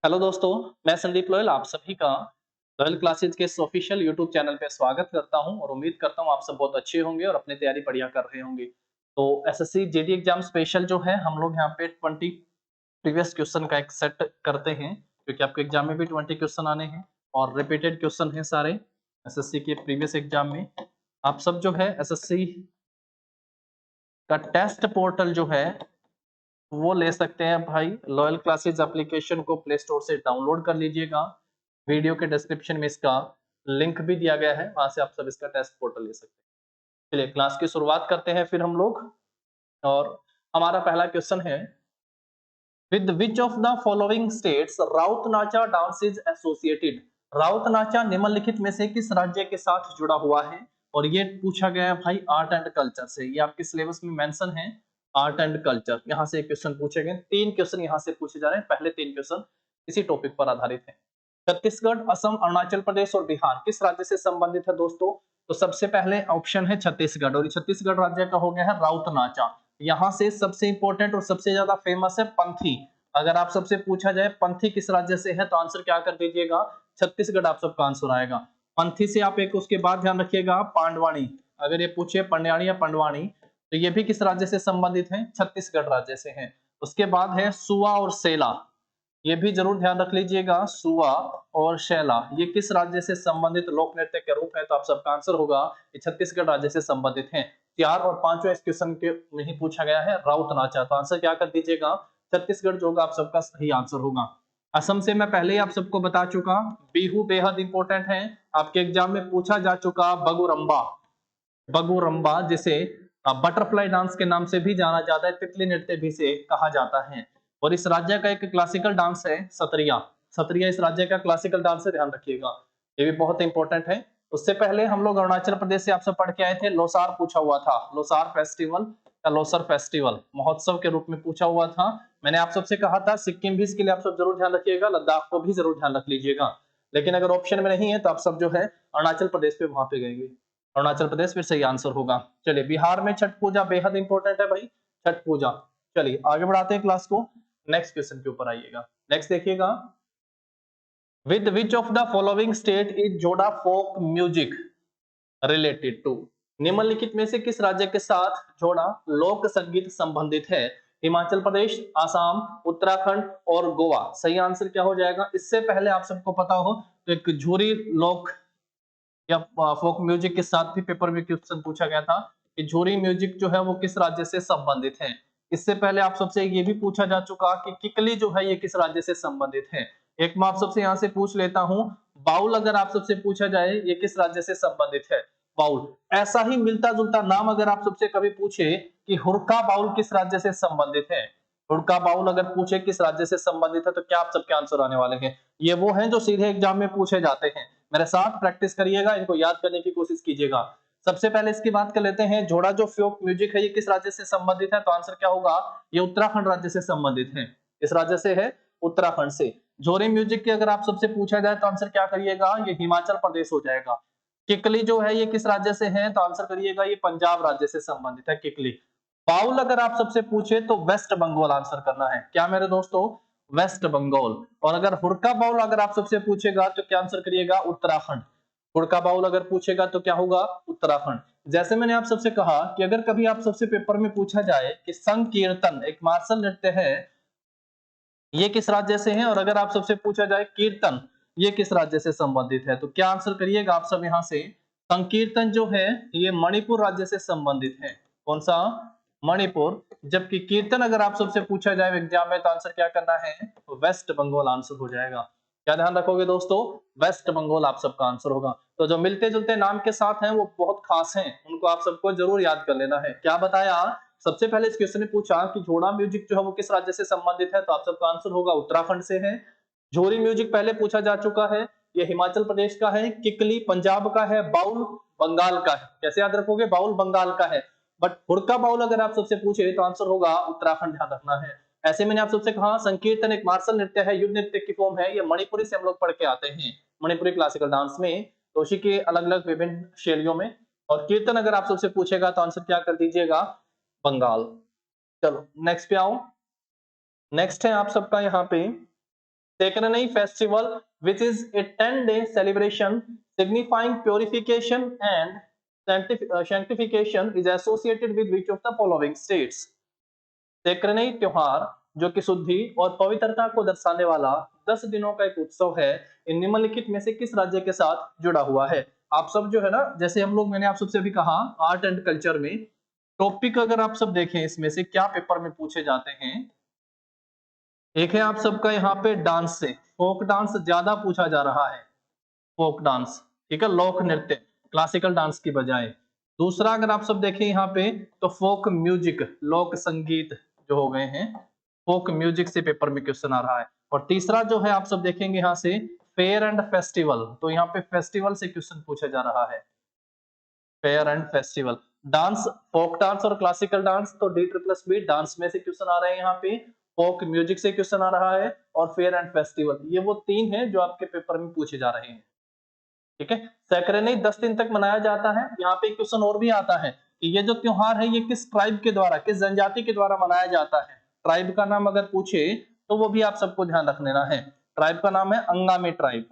Hello दोस्तों, मैं Sandeep loyal आप सभी का लोयल क्लासेज के इस ऑफिशियल यूट्यूब चैनल पे स्वागत करता हूं और उम्मीद करता हूं आप सब बहुत अच्छे होंगे और अपनी तैयारी बढ़िया कर रहे होंगे। तो एसएससी जीडी एग्जाम स्पेशल जो है हम लोग यहाँ पे 20 प्रीवियस क्वेश्चन का एक सेट करते हैं क्योंकि आपके एग्जाम में भी 20 क्वेश्चन आने हैं और रिपीटेड क्वेश्चन हैं सारे एसएससी के प्रीवियस एग्जाम में। आप सब जो है एसएससी का टेस्ट पोर्टल जो है वो ले सकते हैं भाई। लॉयल क्लासेज एप्लीकेशन को प्ले स्टोर से डाउनलोड कर लीजिएगा। वीडियो के डिस्क्रिप्शन में इसका लिंक भी दिया गया है, वहां से आप सब इसका टेस्ट पोर्टल ले सकते हैं। चलिए क्लास की शुरुआत करते हैं फिर हम लोग। और हमारा पहला क्वेश्चन है, with which of the following states Raut Nacha dance is associated. Raut Nacha निम्नलिखित में से किस राज्य के साथ जुड़ा हुआ है? और ये पूछा गया है भाई आर्ट एंड कल्चर से, ये आपके सिलेबस में मेंशन है। आर्ट एंड कल्चर यहां से क्वेश्चन पूछे गए, 3 क्वेश्चन यहां से पूछे जा रहे हैं। पहले 3 क्वेश्चन इसी टॉपिक पर आधारित है। छत्तीसगढ़, असम, अरुणाचल प्रदेश और बिहार किस राज्य से संबंधित है दोस्तों? तो सबसे पहले ऑप्शन है छत्तीसगढ़, और छत्तीसगढ़ राज्य का हो गया है राउत नाचा। यहाँ से सबसे इंपॉर्टेंट और सबसे ज्यादा फेमस है पंथी। अगर आप सबसे पूछा जाए पंथी किस राज्य से है तो आंसर क्या कर दीजिएगा? छत्तीसगढ़ आप सबका आंसर आएगा। पंथी से आप एक उसके बाद ध्यान रखिएगा पांडवानी, अगर ये पूछे पंड्याणी या पंडवानी तो ये भी किस राज्य से संबंधित है? छत्तीसगढ़ राज्य से है। उसके बाद है सुआ और सेला, ये भी जरूर ध्यान रख लीजिएगा। सुआ और शैला ये किस राज्य से संबंधित लोक नृत्य के रूप है? तो आप सबका आंसर होगा ये छत्तीसगढ़ राज्य से संबंधित है। 4 और 5 इस क्वेश्चन के में ही पूछा गया है राउत नाचा, तो आंसर क्या कर दीजिएगा? छत्तीसगढ़ जो होगा आप सबका सही आंसर होगा। असम से मैं पहले ही आप सबको बता चुका, बिहू बेहद इंपॉर्टेंट है, आपके एग्जाम में पूछा जा चुका। बगुरम्बा, बगुरम्बा जिसे बटरफ्लाई डांस के नाम से भी जाना जाता है, तितली नृत्य भी से कहा जाता है। और इस राज्य का एक क्लासिकल डांस है सत्रिया। सत्रिया इस राज्य का क्लासिकल डांस है, ध्यान रखिएगा, ये भी बहुत इंपॉर्टेंट है। उससे पहले हम लोग अरुणाचल प्रदेश से आपसे पढ़ के आए थे, लोसार पूछा हुआ था। लोसार फेस्टिवल या लोसर फेस्टिवल महोत्सव के रूप में पूछा हुआ था। मैंने आप सबसे कहा था सिक्किम भी इसके लिए आप सब जरूर ध्यान रखिएगा, लद्दाख को भी जरूर ध्यान रख लीजिएगा। लेकिन अगर ऑप्शन में नहीं है तो आप सब जो है अरुणाचल प्रदेश पे वहां पे गएंगे। अरुणाचल प्रदेश फिर सही आंसर होगा। चलिए बिहार में छठ पूजा बेहद इंपॉर्टेंट है भाई, छठ पूजा। चलिए आगे बढ़ाते हैं क्लास को, नेक्स्ट क्वेश्चन के ऊपर आइएगा। नेक्स्ट देखिएगा, with which of the following state is जोड़ा फोक म्यूजिक रिलेटेड टू। निम्नलिखित में से किस राज्य के साथ जोड़ा लोक संगीत संबंधित है? हिमाचल प्रदेश, आसाम, उत्तराखंड और गोवा। सही आंसर क्या हो जाएगा? इससे पहले आप सबको पता हो तो एक झूरी लोक या फोक म्यूजिक के साथ भी पेपर में क्वेश्चन पूछा गया था कि झूरी म्यूजिक जो है वो किस राज्य से संबंधित है। इससे पहले आप सबसे ये भी पूछा जा चुका कि किकली जो है ये किस राज्य से संबंधित है। एक मैं आप सबसे यहाँ से पूछ लेता हूँ, बाउल अगर आप सबसे पूछा जाए ये किस राज्य से संबंधित है? बाउल। ऐसा ही मिलता जुलता नाम अगर आप सबसे कभी पूछे कि हुड़का बाउल किस राज्य से संबंधित है, हुड़का बाउल अगर पूछे किस राज्य से संबंधित है तो क्या आप सबके आंसर आने वाले हैं? ये वो हैं जो सीधे एग्जाम में पूछे जाते हैं। मेरे साथ प्रैक्टिस करिएगा, इनको याद करने की कोशिश कीजिएगा। सबसे पहले इसकी बात कर लेते हैं, जोड़ा जो फोक म्यूजिक है ये किस राज्य से संबंधित है? तो आंसर क्या होगा? ये उत्तराखंड राज्य से संबंधित है। इस राज्य से है? उत्तराखंड से। झोरी म्यूजिक की अगर आप सबसे पूछा जाए तो आंसर क्या करिएगा? ये हिमाचल प्रदेश हो जाएगा। किकली जो है ये किस राज्य से है? तो आंसर करिएगा ये पंजाब राज्य से संबंधित है किकली। बाउल अगर आप सबसे पूछे तो वेस्ट बंगाल आंसर करना है। क्या मेरे दोस्तों? वेस्ट बंगाल। और अगर हुड़का बाउल अगर आप सबसे पूछेगा तो क्या आंसर करिएगा? उत्तराखंड। हुड़का बाउल अगर पूछेगा तो क्या होगा? उत्तराखंड। जैसे मैंने आप सबसे कहा कि अगर कभी आप सबसे पेपर में पूछा जाए कि संकीर्तन एक मार्शल नृत्य है ये किस राज्य से है, और अगर आप सबसे पूछा जाए कीर्तन ये किस राज्य से संबंधित है, तो क्या आंसर करिएगा आप सब यहाँ से? संकीर्तन जो है ये मणिपुर राज्य से संबंधित है। कौन सा? मणिपुर। जबकि कीर्तन अगर आप सबसे पूछा जाए एग्जाम में तो आंसर क्या करना है? तो वेस्ट बंगाल आंसर हो जाएगा। क्या ध्यान रखोगे दोस्तों? वेस्ट बंगाल आप सबका आंसर होगा। तो जो मिलते जुलते नाम के साथ हैं वो बहुत खास हैं, उनको आप सबको जरूर याद कर लेना है। क्या बताया? सबसे पहले इस क्वेश्चन ने पूछा कि घोड़ा म्यूजिक जो है वो किस राज्य से संबंधित है, तो आप सबका आंसर होगा उत्तराखंड से है। झोरी म्यूजिक पहले पूछा जा चुका है, ये हिमाचल प्रदेश का है। किकली पंजाब का है। बाउल बंगाल का है। कैसे याद रखोगे? बाउल बंगाल का है। बट हुड़का बाउल अगर आप सबसे पूछे तो आंसर होगा उत्तराखंड, ध्यान रखना है। ऐसे मैंने आप सबसे कहा संकीर्तन एक मार्शल नृत्य है, युद्ध नृत्य की फॉर्म है, ये मणिपुरी से हम लोग पढ़ के आते हैं मणिपुरी क्लासिकल डांस में, तो उसी के अलग अलग विभिन्न शैलियों में। और कीर्तन अगर आप सबसे पूछेगा तो आंसर क्या कर दीजिएगा? बंगाल। चलो नेक्स्ट पे आओ। नेक्स्ट है आप सबका यहाँ पे Sekranai festival, which is a 10-day celebration signifying purification and sanctification, is associated with which of the following states? सेक्रनई त्योहार जो कि शुद्धि और पवित्रता को दर्शाने वाला 10 दिनों का एक उत्सव है, इन निम्नलिखित में से किस राज्य के साथ जुड़ा हुआ है? आप सब जो है ना, जैसे हम लोग, मैंने आप सबसे अभी कहा आर्ट एंड कल्चर में टॉपिक अगर आप सब देखें इसमें से क्या पेपर में पूछे जाते हैं, एक है आप सबका यहाँ पे डांस से, फोक डांस ज्यादा पूछा जा रहा है, फोक डांस, ठीक है, लोक नृत्य क्लासिकल डांस की बजाय। दूसरा अगर आप सब देखें यहाँ पे तो फोक म्यूजिक, लोक संगीत जो हो गए हैं, फोक म्यूजिक से पेपर में क्वेश्चन आ रहा है। और तीसरा जो है आप सब देखेंगे यहाँ से फेयर एंड फेस्टिवल, तो यहाँ पे फेस्टिवल से क्वेश्चन पूछा जा रहा है, fair and festival. Dance, folk dance और क्लासिकल डांस, तो D++B डांस में से क्वेश्चन आ रहे हैं यहाँ पे, फोक म्यूजिक से क्वेश्चन आ रहा है, और फेयर एंड फेस्टिवल, ये वो तीन है जो आपके पेपर में पूछे जा रहे हैं, ठीक है। सैक्रेनी 10 दिन तक मनाया जाता है। यहाँ पे क्वेश्चन और भी आता है कि ये जो त्योहार है ये किस ट्राइब के द्वारा, किस जनजाति के द्वारा मनाया जाता है। ट्राइब का नाम अगर पूछे तो वो भी आप सबको ध्यान रख लेना है। ट्राइब का नाम है अंगामी ट्राइब,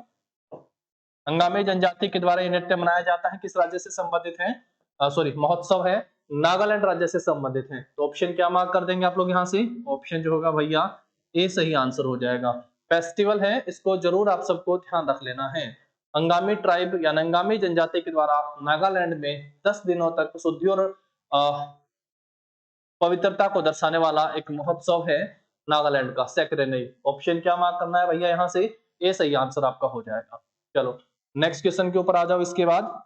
अंगामी जनजाति के द्वारा ये नृत्य मनाया जाता है। किस राज्य से संबंधित है? सॉरी, महोत्सव है नागालैंड राज्य से संबंधित है। तो ऑप्शन क्या मार्क कर देंगे आप लोग यहाँ से? ऑप्शन जो होगा भैया ए सही आंसर हो जाएगा। फेस्टिवल है, इसको जरूर आप सबको ध्यान रख लेना है। अंगामी ट्राइब या अंगामी जनजाति के द्वारा नागालैंड में 10 दिनों तक शुद्धि और पवित्रता को दर्शाने वाला एक महोत्सव है नागालैंड का, सैक्रेनी। ऑप्शन क्या मार्क करना है भैया यहाँ से? ए सही आंसर आपका हो जाएगा। चलो नेक्स्ट क्वेश्चन के ऊपर आ जाओ। इसके बाद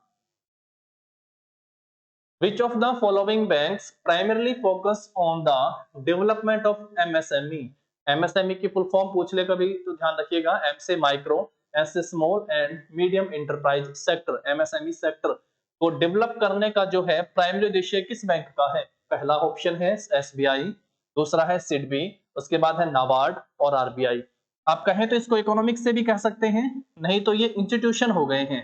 Which of the following banks primarily focus on the development of MSME? MSME की फुल फॉर्म पूछ ले कभी तो ध्यान रखिएगा, M से माइक्रो, S से small and medium enterprise sector. MSME sector को डेवलप करने का जो है प्राइमरी उद्देश्य किस बैंक का है? पहला ऑप्शन है SBI, दूसरा है सिडबी, उसके बाद है नाबार्ड और RBI। आप कहें तो इसको इकोनॉमिक्स से भी कह सकते हैं, नहीं तो ये इंस्टीट्यूशन हो गए हैं।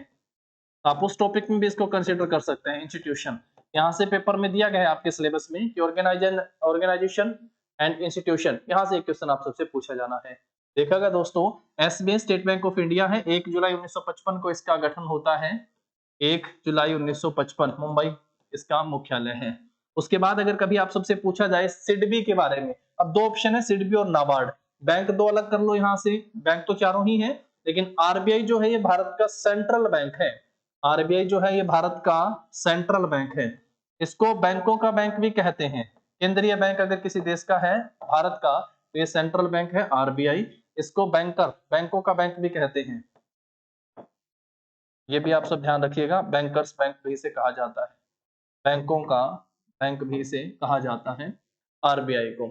आप उस टॉपिक में भी इसको कंसीडर कर सकते हैं, इंस्टीट्यूशन। यहाँ से पेपर में दिया गया है आपके सिलेबस में कि ऑर्गेनाइजेशन एंड इंस्टीट्यूशन, यहाँ से एक क्वेश्चन आप सबसे पूछा जाना है। देखा गया दोस्तों, SBI state bank of India है, 1 जुलाई 1955 को इसका गठन होता है, 1 जुलाई 1955, मुंबई इसका मुख्यालय है। उसके बाद अगर कभी आप सबसे पूछा जाए सिडबी के बारे में, अब दो ऑप्शन है सिडबी और नाबार्ड, बैंक दो अलग कर लो यहाँ से, बैंक तो चारों ही है, लेकिन RBI जो है ये भारत का सेंट्रल बैंक है। RBI जो है ये भारत का सेंट्रल बैंक है, इसको बैंकों का बैंक भी कहते हैं। केंद्रीय बैंक अगर किसी देश का है भारत का तो ये सेंट्रल बैंक है RBI, इसको बैंकों का बैंक भी कहते हैं। ये भी आप सब ध्यान रखिएगा, बैंकर्स बैंक भी इसे कहा जाता है, बैंकों का बैंक भी इसे कहा जाता है RBI को।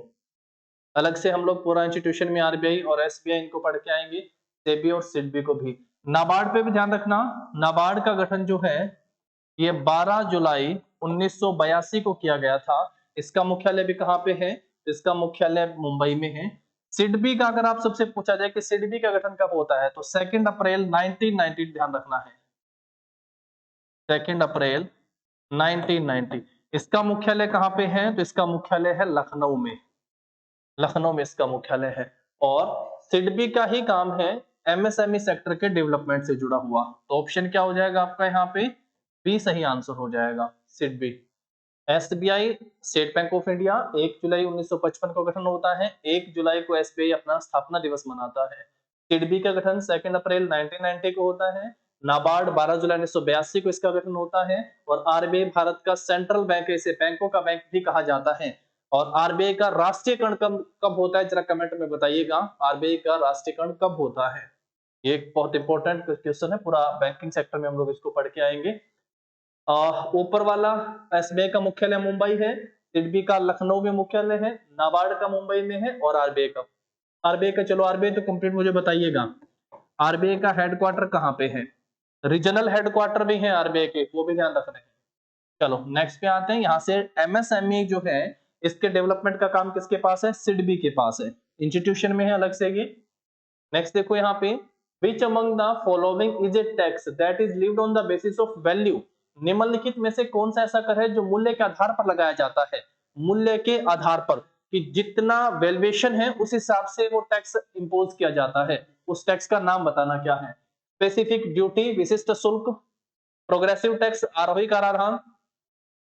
अलग से हम लोग पूरा इंस्टीट्यूशन में RBI और SBI इनको पढ़ के आएंगे, सेबी और सिडबी को भी। नाबार्ड पे भी ध्यान रखना, नाबार्ड का गठन जो है ये 12 जुलाई 1982 को किया गया था। इसका मुख्यालय भी कहाँ पे है? इसका मुख्यालय मुंबई में है। सिडबी का अगर आप सबसे पूछा जाए कि सिडबी का गठन कब होता है तो 2 अप्रैल 1990, ध्यान रखना है 2 अप्रैल 1990। इसका मुख्यालय कहाँ पे है? तो इसका मुख्यालय है लखनऊ में, लखनऊ में इसका मुख्यालय है। और सिडबी का ही काम है MSME सेक्टर के डेवलपमेंट से जुड़ा हुआ। तो ऑप्शन क्या हो जाएगा आपका यहाँ पे? बी सही आंसर हो जाएगा, SIDBI. SBI state bank of India 1 जुलाई 1955 को गठन होता है, 1 जुलाई को SBI अपना स्थापना दिवस मनाता है। सिडबी का गठन 2 अप्रैल 1990 को होता है। नाबार्ड 12 जुलाई 1982 को इसका गठन होता है। और RBI भारत का सेंट्रल बैंक है, इसे बैंकों का बैंक भी कहा जाता है। और RBI का राष्ट्रीयकरण कब होता है, जरा कमेंट में बताइएगा, RBI का राष्ट्रीयकरण कब होता है? ये एक बहुत इंपॉर्टेंट क्वेश्चन है, पूरा बैंकिंग सेक्टर में हम लोग इसको पढ़ के आएंगे। ऊपर वाला SBI का मुख्यालय मुंबई है, सिडबी का लखनऊ में मुख्यालय है, नाबार्ड का मुंबई में है, और RBI का चलो RBI तो कंप्लीट मुझे बताइएगा, RBI का हेडक्वार्टर कहाँ पे है? रीजनल हेडक्वार्टर भी है RBI के, वो भी ध्यान रखना है। चलो नेक्स्ट पे आते हैं। यहाँ से MSME जो है इसके डेवलपमेंट का काम किसके पास है? सिडबी के पास है, इंस्टीट्यूशन में है अलग से ये। नेक्स्ट देखो यहाँ पे, which among the following is a tax that is levied on the basis of value? निम्नलिखित में से कौन सा ऐसा कर है जो मूल्य के आधार पर लगाया जाता है? मूल्य के आधार पर, कि जितना वैल्यूएशन है उस हिसाब से वो टैक्स इंपोज किया जाता है। उस टैक्स का नाम बताना क्या है। स्पेसिफिक ड्यूटी विशिष्ट शुल्क, प्रोग्रेसिव टैक्स आरोही कराधान,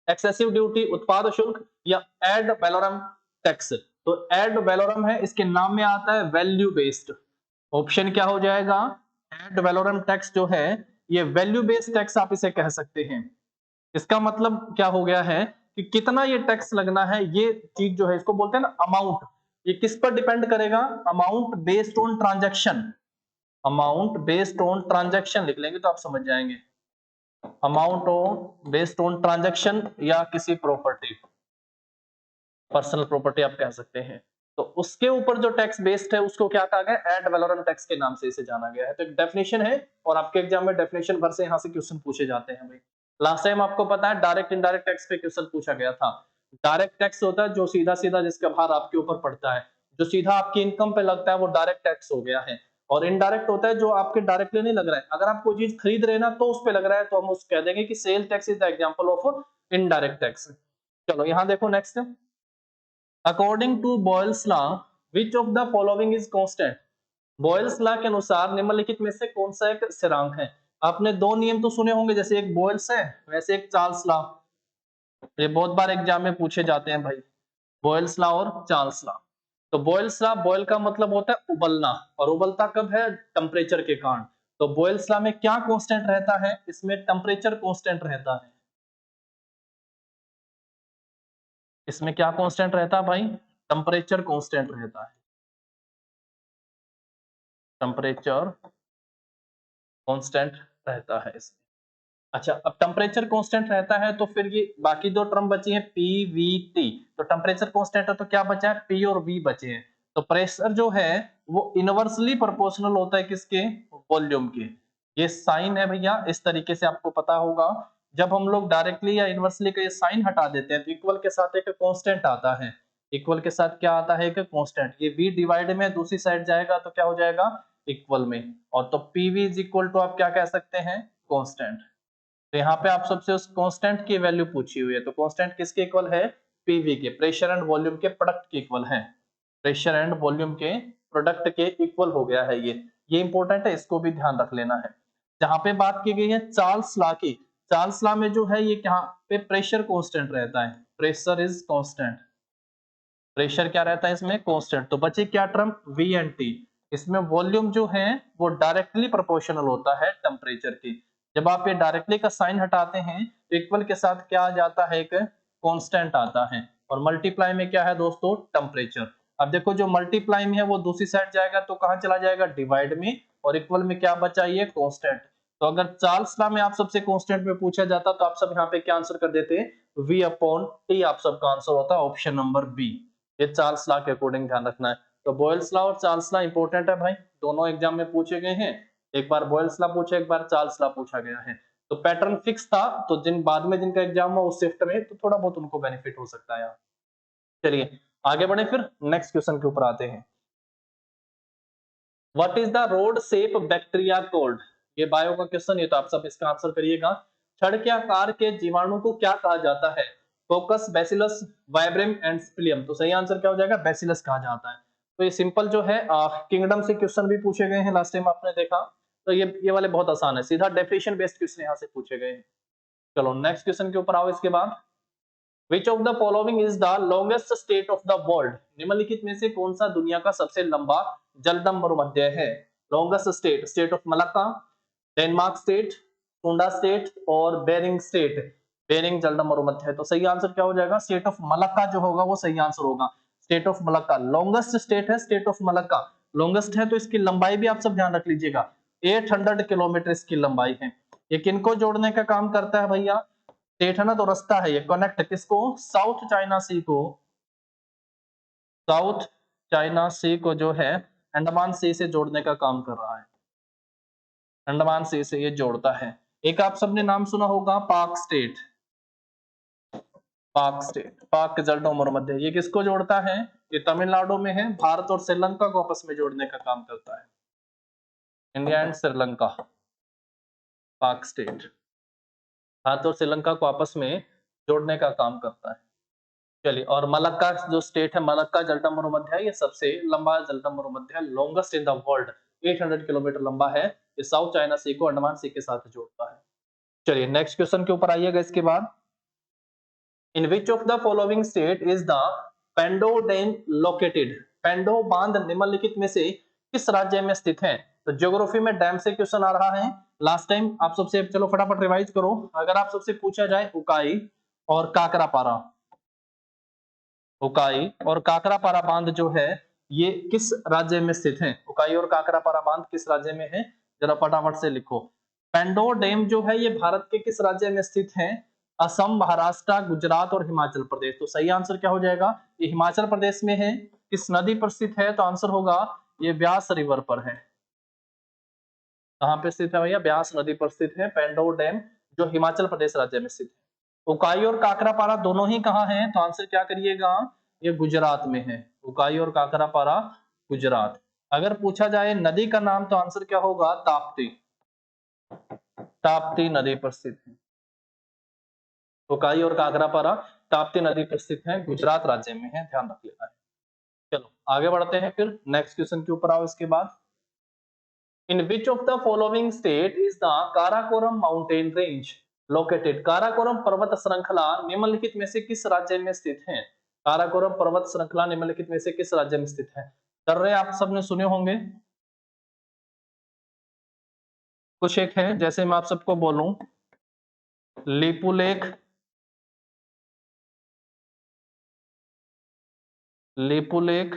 एक्सेसिव ड्यूटी उत्पाद शुल्क या एड वैलोरम टैक्स। तो एड वैलोरम है, इसके नाम में आता है वैल्यू बेस्ड। ऑप्शन क्या हो जाएगा, एड वैलोरम टैक्स जो है ये वैल्यू बेस्ड टैक्स आप इसे कह सकते हैं। इसका मतलब क्या हो गया है कि कितना ये टैक्स लगना है, ये चीज जो है इसको बोलते हैं ना अमाउंट। ये किस पर डिपेंड करेगा, amount based on transaction. Amount based on transaction लिख लेंगे तो आप समझ जाएंगे। Amount on based on transaction या किसी प्रॉपर्टी, पर्सनल प्रॉपर्टी आप कह सकते हैं। तो उसके ऊपर जो टैक्स बेस्ड है उसको क्या कहा गया, एड वैलोरम टैक्स के नाम से इसे जाना गया है। तो एक डेफिनेशन है और आपके एग्जाम में डेफिनेशन भर से यहाँ से क्वेश्चन पूछे जाते हैं भाई। लास्ट टाइम आपको पता है डायरेक्ट इनडायरेक्ट टैक्स पे क्वेश्चन पूछा गया था। डायरेक्ट टैक्स होता है जो सीधा सीधा जिसका भार आपके ऊपर पड़ता है, जो सीधा आपकी इनकम पे लगता है वो डायरेक्ट टैक्स हो गया है। और इनडायरेक्ट होता है जो आपके डायरेक्टली नहीं लग रहा है, अगर आप कोई चीज खरीद रहे हैं ना तो उस पे लग रहा है, तो हम उस कह देंगे कि sale tax is the example of indirect tax. चलो यहाँ देखो next, according to Boyle's law which of the following is constant. Boyle's law के अनुसार निम्नलिखित में से कौन सा एक स्थिरांक है। आपने दो नियम तो सुने होंगे, जैसे एक बॉयल्स है वैसे एक चार्ल्स लॉ। ये बहुत बार एग्जाम में पूछे जाते हैं भाई, बॉयल्स लॉ और चार्ल्स लॉ। तो बॉयल्स लॉ, बॉयल का मतलब होता है उबलना, और उबलता कब है, टेम्परेचर के कारण। तो बॉयल्स लॉ में क्या कांस्टेंट रहता है, इसमें टेम्परेचर कांस्टेंट रहता है। इसमें क्या कांस्टेंट रहता है भाई, टेम्परेचर कांस्टेंट रहता है। टेम्परेचर कांस्टेंट रहता है इसमें। अच्छा, अब टेम्परेचर कांस्टेंट रहता है तो फिर ये बाकी दो टर्म बची हैं पी वी टी। तो टेम्परेचर कांस्टेंट है तो क्या बचा है, पी और वी बचे हैं। तो प्रेशर जो है वो इनवर्सली प्रोपोर्शनल होता है किसके, वॉल्यूम के। ये साइन है भैया, इस तरीके से आपको पता होगा। जब हम लोग डायरेक्टली या इनवर्सली का ये साइन हटा देते हैं तो इक्वल के साथ एक कांस्टेंट आता है। इक्वल के साथ क्या आता है, एक कांस्टेंट। ये v डिवाइड में दूसरी साइड जाएगा तो क्या हो जाएगा, इक्वल में। और तो pv इज इक्वल टू आप क्या कह सकते हैं, कांस्टेंट। तो यहाँ पे आप सबसे उस कांस्टेंट की वैल्यू पूछी हुई है, तो कांस्टेंट किसके इक्वल है, पीवी के, प्रेशर एंड वॉल्यूम के प्रोडक्ट के इक्वल है। प्रेशर एंड वॉल्यूम के प्रोडक्ट के इक्वल हो गया है ये इंपॉर्टेंट है, इसको भी ध्यान रख लेना है। जहां पे बात की गई है चार्ल्स लॉ की, चार्ल्स लॉ में जो है ये यहाँ पे प्रेशर कांस्टेंट रहता है, प्रेशर इज कांस्टेंट। प्रेशर क्या रहता है इसमें, कांस्टेंट। तो बचे क्या टर्म, वी एंड टी। इसमें वॉल्यूम जो है वो डायरेक्टली प्रोपोर्शनल होता है टेम्परेचर की। जब आप ये डायरेक्टली का साइन हटाते हैं तो इक्वल के साथ क्या आ जाता है, एक कांस्टेंट आता है। और मल्टीप्लाई में क्या है दोस्तों, टेम्परेचर। अब देखो जो मल्टीप्लाई में है वो दूसरी साइड जाएगा तो कहां चला जाएगा, डिवाइड में। और इक्वल में क्या बचा, ये कांस्टेंट। तो अगर चार्ल्स लॉ में आप सबसे कांस्टेंट में पूछा जाता तो आप सब यहाँ पे क्या आंसर कर देते, v अपॉन टी आप सबका आंसर होता, ऑप्शन नंबर बी। ये चार्ल्स लॉ के अकॉर्डिंग ध्यान रखना है। तो बॉयल्स लॉ और चार्ल्स लॉ इंपॉर्टेंट है भाई, दोनों एग्जाम में पूछे गए हैं। एक बार बॉयल्स लॉ पूछा, एक बार चार्ल्स लॉ पूछा गया है। तो पैटर्न फिक्स था, तो जिन बाद में जिनका एग्जाम हुआ उस शिफ्ट में तो थोड़ा बहुत उनको बेनिफिट हो सकता है यार। चलिए आगे बढ़े, फिर नेक्स्ट क्वेश्चन के ऊपर आते हैं। What is the rod shape bacteria cold. ये बायो का क्वेश्चन, ये तो आप सब इसका आंसर करिएगा। छड़ के आकार के जीवाणु को क्या कहा जाता है, कोकस, बैसिलस, वाइब्रियम एंड स्पिलियम। तो सही आंसर क्या हो जाएगा, बैसिलस कहा जाता है। तो ये सिंपल जो है किंगडम से क्वेश्चन भी पूछे गए हैं, लास्ट टाइम आपने देखा। तो ये वाले बहुत आसान है, सीधा डेफिनेशन बेस्ड क्वेश्चन यहाँ से पूछे गए हैं। चलो नेक्स्ट क्वेश्चन के ऊपर आओ इसके बाद। Which of the following is the longest state of the world? निम्नलिखित में से कौन सा दुनिया का सबसे लंबा जलदम मरुमध्य है। Longest state, state of Malacca, Denmark state, सुंडा स्टेट और बेरिंग स्टेट। बेरिंग जलदम मरुमध्य है, तो सही आंसर क्या हो जाएगा, स्टेट ऑफ मलक्का जो होगा वो सही आंसर होगा। State of Malacca longest state है, स्टेट ऑफ मलक्का लॉन्गेस्ट है। तो इसकी लंबाई भी आप सब ध्यान रख लीजिएगा, 800 किलोमीटर इसकी लंबाई है। ये किनको जोड़ने का काम करता है भैया, स्टेट है ना, तो रास्ता है ये, कनेक्ट किसको, साउथ चाइना सी को, साउथ चाइना सी को जो है अंडमान सी से जोड़ने का काम कर रहा है। अंडमान सी से ये जोड़ता है। एक आप सबने नाम सुना होगा पाक स्टेट, पाक स्टेट, पाक के जलडो मध्य, ये किसको जोड़ता है, ये तमिलनाडु में है, भारत और श्रीलंका को आपस में जोड़ने का काम करता है। इंडिया एंड श्रीलंका, पाक स्टेट भारत और श्रीलंका को आपस में जोड़ने का काम करता है। चलिए, और मलक्का जो स्टेट है, मलक्का जलडम मरुमध्य, ये सबसे लंबा जलडम मरुमध्य, longest in the world. 800 kilometre लंबा है। ये साउथ चाइना सी को अंडमान सी के साथ जोड़ता है। चलिए नेक्स्ट क्वेश्चन के ऊपर आइएगा इसके बाद। In which of the following state is the Pendo dam located? Pendo बांध निम्नलिखित में से किस राज्य में स्थित है? तो ज्योग्राफी में डैम से क्वेश्चन आ रहा है। लास्ट टाइम आप सबसे, चलो फटाफट रिवाइज करो। अगर आप सबसे पूछा जाए उकाई और काकरापारा, उकाई और काकरापारा बांध जो है ये किस राज्य में स्थित है? उकाई और काकरापारा बांध किस राज्य में है? जरा फटाफट से लिखो। पेंडो डैम जो है ये भारत के किस राज्य में स्थित है? असम, महाराष्ट्र, गुजरात और हिमाचल प्रदेश। तो सही आंसर क्या हो जाएगा? ये हिमाचल प्रदेश में है। किस नदी पर स्थित है? तो आंसर होगा ये ब्यास रिवर पर है। कहां पे स्थित है भैया? ब्यास नदी पर स्थित है पेंडो डैम, जो हिमाचल प्रदेश राज्य में स्थित है। उकाई और काकरापारा दोनों ही कहां हैं? तो आंसर क्या करिएगा? ये गुजरात में है। उकाई और काकरापारा गुजरात। अगर पूछा जाए नदी का नाम तो आंसर क्या होगा? ताप्ती। ताप्ती नदी पर स्थित है। उकाई और काकरापारा ताप्ती नदी पर स्थित है, गुजरात राज्य में है, ध्यान रख लेना है। चलो आगे बढ़ते हैं फिर नेक्स्ट क्वेश्चन के ऊपर आओ इसके बाद। In which of the following state is the Karakoram mountain range located? Karakoram पर्वत श्रृंखला निम्नलिखित में से किस राज्य में स्थित है? काराकोरम पर्वत श्रृंखला निम्नलिखित में से किस राज्य में स्थित है? दर्रे आप सबने सुने होंगे, कुछ एक है, जैसे मैं आप सबको बोलूं लिपुलेख, लिपुलेख,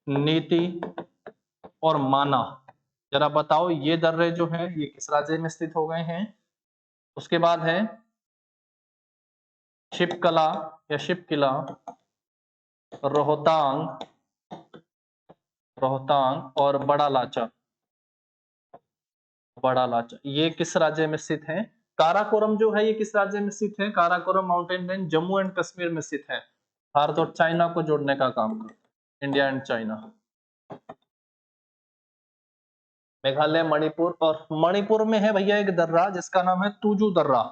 नीति और माना। जरा बताओ ये दर्रे जो है ये किस राज्य में स्थित हो गए हैं? उसके बाद है शिपकला या शिपकिला, रोहतांग, रोहतांग और बड़ा लाचा, बड़ा लाचा। ये किस राज्य में स्थित है? काराकोरम जो है ये किस राज्य में स्थित है? Karakoram mountain range Jammu and Kashmir में स्थित है। भारत और चाइना को जोड़ने का काम करता है, India and China. Meghalaya, Manipur, और मणिपुर में है भैया एक दर्रा जिसका नाम है तुजू दर्रा।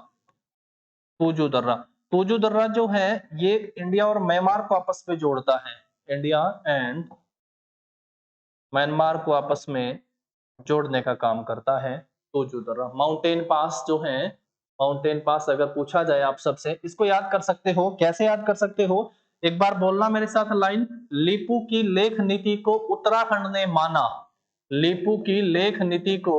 तुजू दर्रा, तुजू दर्रा जो है ये इंडिया और म्यांमार को आपस में जोड़ता है। इंडिया एंड म्यांमार को आपस में जोड़ने का काम करता है तुजू दर्रा। माउंटेन पास जो है, माउंटेन पास अगर पूछा जाए आप सबसे, इसको याद कर सकते हो। कैसे याद कर सकते हो? एक बार बोलना मेरे साथ लाइन। लीपू की लेख नीति को उत्तराखंड ने माना। लीपू की लेख नीति को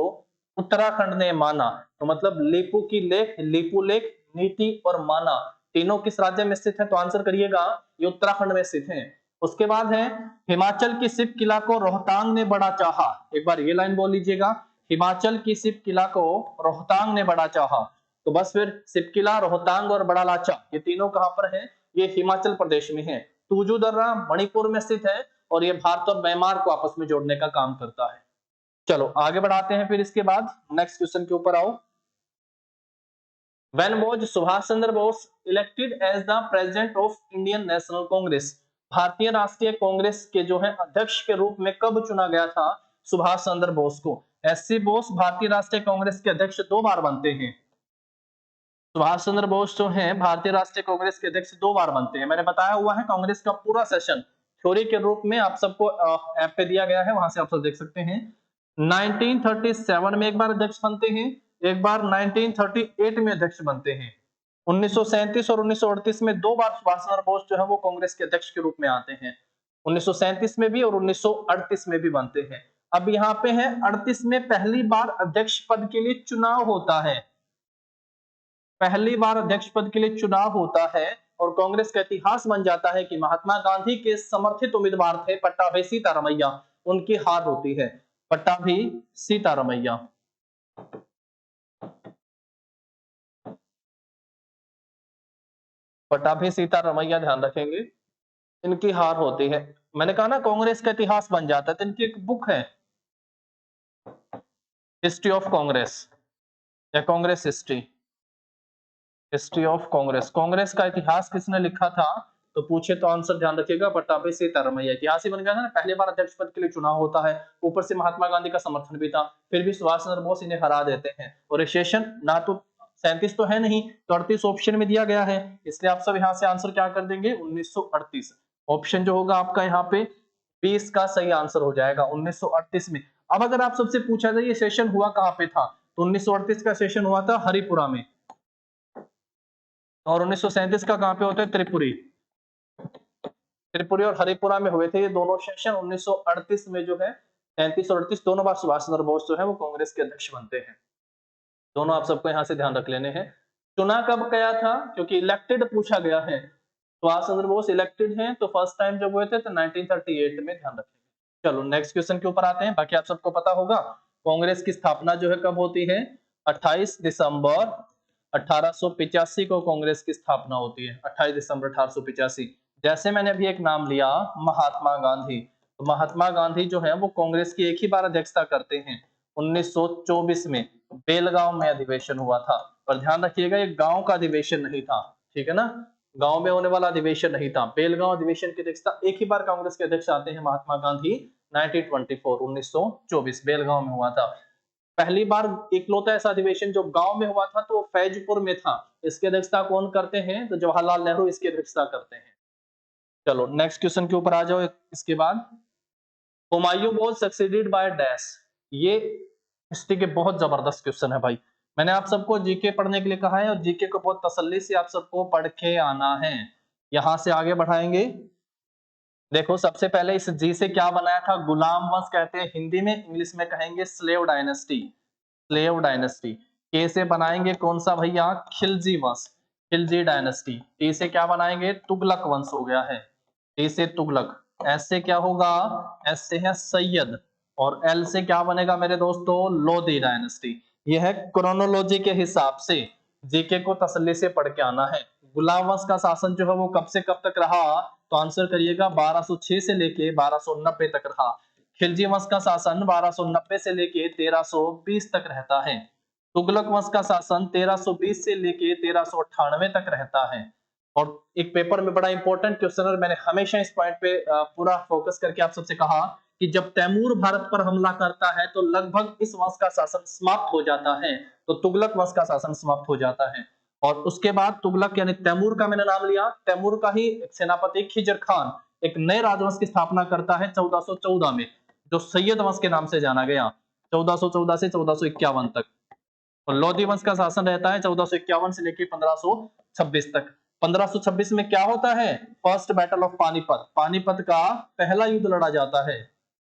उत्तराखंड ने माना। तो मतलब लीपू की लेख, लीपू लेख, नीति और माना तीनों किस राज्य में स्थित है? तो आंसर करिएगा ये उत्तराखंड में स्थित है। उसके बाद है हिमाचल की शिव किला को रोहतांग ने बड़ा चाहा। एक बार ये लाइन बोल लीजिएगा, हिमाचल की शिव किला को रोहतांग ने बड़ा चाहा। तो बस फिर शिव किला, रोहतांग और बड़ा लाचा ये तीनों कहां पर है? ये हिमाचल प्रदेश में है। तुजू दर्रा मणिपुर में स्थित है और ये भारत और म्यांमार को आपस में जोड़ने का काम करता है। चलो आगे बढ़ाते हैं फिर इसके बाद नेक्स्ट क्वेश्चन के ऊपर आओ। When was Subhash Chandra Bose elected as the president of Indian National Congress? भारतीय राष्ट्रीय कांग्रेस के जो है अध्यक्ष के रूप में कब चुना गया था सुभाष चंद्र बोस को? एससी बोस भारतीय राष्ट्रीय कांग्रेस के अध्यक्ष 2 बार बनते हैं। सुभाष चंद्र बोस जो है भारतीय राष्ट्रीय कांग्रेस के अध्यक्ष 2 बार बनते हैं। मैंने बताया हुआ है कांग्रेस का पूरा सेशन थ्योरी के रूप में आप सबको ऐप पे दिया गया है, वहां से आप सब देख सकते हैं। 1937 में एक बार अध्यक्ष बनते हैं, एक बार 1938 में अध्यक्ष बनते हैं। 1937 और 1938 में 2 बार सुभाष चंद्र बोस जो है वो कांग्रेस के अध्यक्ष के रूप में आते हैं। 1937 में भी और 1938 में भी बनते हैं। अब यहाँ पे है 38 में पहली बार अध्यक्ष पद के लिए चुनाव होता है। पहली बार अध्यक्ष पद के लिए चुनाव होता है और कांग्रेस का इतिहास बन जाता है कि महात्मा गांधी के समर्थित उम्मीदवार थे पट्टाभी सीतारमैया, उनकी हार होती है। पट्टाभी सीतारमैया, पट्टाभी सीतारमैया ध्यान रखेंगे, इनकी हार होती है। मैंने कहा ना कांग्रेस का इतिहास बन जाता है। तो इनकी एक बुक है हिस्ट्री ऑफ कांग्रेस या Congress history, history of Congress. Congress का इतिहास किसने लिखा था? तो पूछे तो आंसर ध्यान रखिएगा पट्टाभी सीतारमैया। इतिहास ही बन गया था ना, पहली बार अध्यक्ष पद के लिए चुनाव होता है, ऊपर से महात्मा गांधी का समर्थन भी था, फिर भी सुभाष चंद्र बोस इन्हें हरा देते हैं। और सेशन ना तो 37 तो है नहीं, तो 38 ऑप्शन में दिया गया है, इसलिए आप सब यहाँ से आंसर क्या कर देंगे? 1938 ऑप्शन जो होगा आपका यहाँ पे 20 का सही आंसर हो जाएगा। 1938 में अब अगर आप सबसे पूछा जाए ये सेशन हुआ कहाँ पे था, तो 1938 का सेशन हुआ था हरिपुरा में, और 1937 का कहाँ पे होता है, त्रिपुरी। त्रिपुरी और हरिपुरा में हुए थे ये दोनों सेशन 1938 में जो है, 37 और 38 दोनों बार सुभाष चंद्र बोस जो है वो कांग्रेस के अध्यक्ष बनते हैं। दोनों आप सबको यहाँ से ध्यान रख लेने हैं। चुना कब गया था, क्योंकि इलेक्टेड पूछा गया है, सुभाष चंद्र बोस इलेक्टेड हैं तो फर्स्ट टाइम जब हुए थे तो 1938 में, ध्यान रखेंगे। चलो नेक्स्ट क्वेश्चन के ऊपर आते हैं। बाकी आप सबको पता होगा कांग्रेस की स्थापना जो है कब होती है, 28 दिसंबर 1885 को कांग्रेस की स्थापना होती है, 28 दिसंबर 1885। जैसे मैंने अभी एक नाम लिया महात्मा गांधी, तो महात्मा गांधी जो है वो कांग्रेस की एक ही बार अध्यक्षता करते हैं, 1924 में बेलगांव में अधिवेशन हुआ था। पर ध्यान रखिएगा ये गांव का अधिवेशन नहीं था, ठीक है ना, गांव में होने वाला अधिवेशन नहीं था, बेलगांव अधिवेशन की अध्यक्षता एक ही बार कांग्रेस के अध्यक्ष आते हैं महात्मा गांधी, 1924 बेलगांव में हुआ था। पहली बार इकलौता ऐसा अधिवेशन जो गांव में हुआ था तो फैजपुर में था। इसकी अध्यक्षता कौन करते हैं, तो जवाहरलाल नेहरू इसकी अध्यक्षता करते हैं। चलो नेक्स्ट क्वेश्चन के ऊपर आ जाओ। इसके बाद Humayun was succeeded by dash, ये हिस्ट्री के बहुत जबरदस्त क्वेश्चन है भाई। मैंने आप सबको जीके पढ़ने के लिए कहा है और जीके को बहुत तसल्ली से आप सबको पढ़ के आना है। यहां से आगे बढ़ाएंगे। देखो सबसे पहले इस जी से क्या बनाया था, गुलाम वंश कहते हैं हिंदी में, इंग्लिश में कहेंगे स्लेव डायनेस्टी, स्लेव डायनेस्टी। के से बनाएंगे कौन सा भैया, खिलजी वंश, खिलजी डायनेस्टी। टी से क्या बनाएंगे, तुगलक वंश हो गया है, टी से तुगलक। एस से क्या होगा, एस से है सैयद, और एल से क्या बनेगा मेरे दोस्तों, लोधी डायनेस्टी। यह है क्रोनोलॉजी के हिसाब से, जीके को तसल्ली से पढ़ के आना है। गुलाम वंश का शासन जो है वो कब से कब तक रहा, तो आंसर करिएगा 1206 से लेके 1290 तक रहा। खिलजी वंश का शासन 1290 से लेके 1320 तक रहता है। तुगलक वंश का शासन 1320 से लेके 1398 तक रहता है। और एक पेपर में बड़ा इंपॉर्टेंट क्वेश्चन है, मैंने हमेशा इस पॉइंट पे पूरा फोकस करके आप सबसे कहा कि जब तैमूर भारत पर हमला करता है तो लगभग इस वंश का शासन समाप्त हो जाता है, तो तुगलक वंश का शासन समाप्त हो जाता है। और उसके बाद तुगलक यानी तैमूर का मैंने नाम लिया, तैमूर का ही सेनापति खिजर खान एक नए राजवंश की स्थापना करता है 1414 में, जो सैयद वंश के नाम से जाना गया, 1414 से 1451 तक। और लोधी वंश का शासन रहता है 1451 से लेकर 1526 तक। 1526 में क्या होता है, first battle of Panipat, Panipat का पहला युद्ध लड़ा जाता है।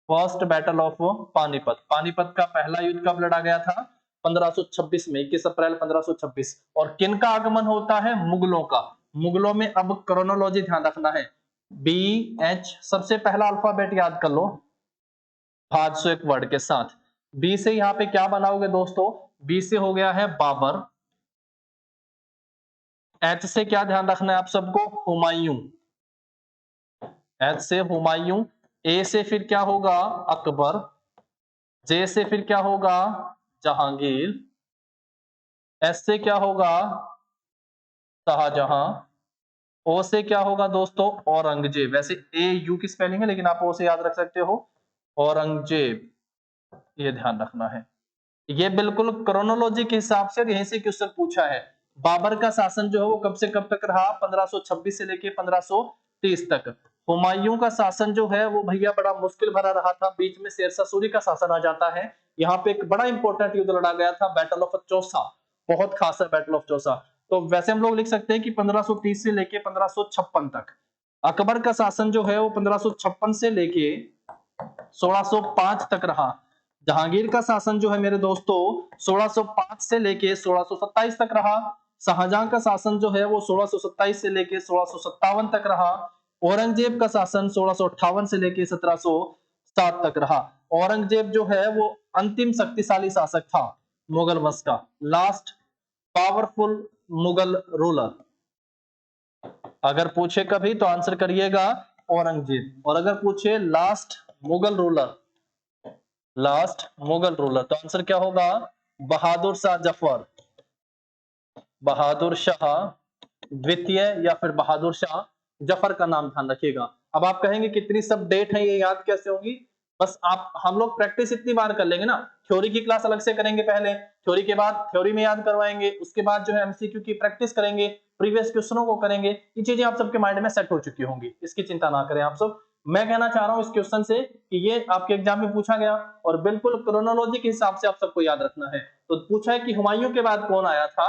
First battle of Panipat, Panipat का पहला युद्ध कब लड़ा गया था, 1526 में, 21 अप्रैल 1526। और किन का आगमन होता है, मुगलों का। मुगलों में अब क्रोनोलॉजी ध्यान रखना है, बी एच सबसे पहला अल्फाबेट याद कर लो, भाज्य एक वर्ड के साथ। बी से यहाँ पे क्या बनाओगे दोस्तों, बी से हो गया है बाबर। एच से क्या ध्यान रखना है आप सबको, हुमायूं, एच से हुमायूं। ए से फिर क्या होगा, अकबर। जे से फिर क्या होगा, जहांगीर। एस से क्या होगा, शाहजहां। ओ से क्या होगा दोस्तों, औरंगजेब। वैसे ए यू की स्पेलिंग है लेकिन आप ओ से याद रख सकते हो, औरंगजेब, ये ध्यान रखना है। ये बिल्कुल क्रोनोलॉजी के हिसाब से यहीं से क्वेश्चन पूछा है। बाबर का शासन जो है वो कब से कब तक रहा, 1526 से लेके 1530 तक। हुमायूं का शासन जो है वो भैया बड़ा मुश्किल भरा रहा था, बीच में शेरशाह सूरी का शासन आ जाता है। यहाँ पे एक बड़ा इंपॉर्टेंट युद्ध लड़ा गया था, बैटल ऑफ चौसा, बहुत खास है बैटल ऑफ चौसा। तो वैसे हम लोग लिख सकते हैं कि 1530 से लेके 1556 तक। अकबर का शासन जो है वो 1556 से लेके 1605 तक रहा। जहांगीर का शासन जो है मेरे दोस्तों 1605 से लेके 1627 तक रहा। शाहजहां का शासन जो है वो 1627 से लेके 1657 तक रहा। औरंगजेब का शासन 1658 से लेके 1707 तक रहा। औरंगजेब जो है वो अंतिम शक्तिशाली शासक था मुगल वंश का, लास्ट पावरफुल मुगल रूलर। अगर पूछे कभी तो आंसर करिएगा औरंगजेब, और अगर पूछे last Mughal ruler, last Mughal ruler, तो आंसर क्या होगा, बहादुर शाह जफर, बहादुर शाह द्वितीय या फिर बहादुर शाह जफर का नाम ध्यान रखिएगा। अब आप कहेंगे कितनी सब डेट है ये याद कैसे होंगी, बस आप हम लोग प्रैक्टिस इतनी बार कर लेंगे ना, थ्योरी की क्लास अलग से करेंगे, पहले थ्योरी के बाद थ्योरी में याद करवाएंगे, उसके बाद जो है एमसीक्यू की प्रैक्टिस करेंगे, प्रीवियस क्वेश्चनों को करेंगे, ये चीजें आप सबके माइंड में सेट हो चुकी होंगी, इसकी चिंता ना करें आप सब। मैं कहना चाह रहा हूं इस क्वेश्चन से कि ये आपके एग्जाम में पूछा गया और बिल्कुल क्रोनोलॉजी के हिसाब से आप सबको याद रखना है। तो पूछा है कि हुमायूं के बाद कौन आया था,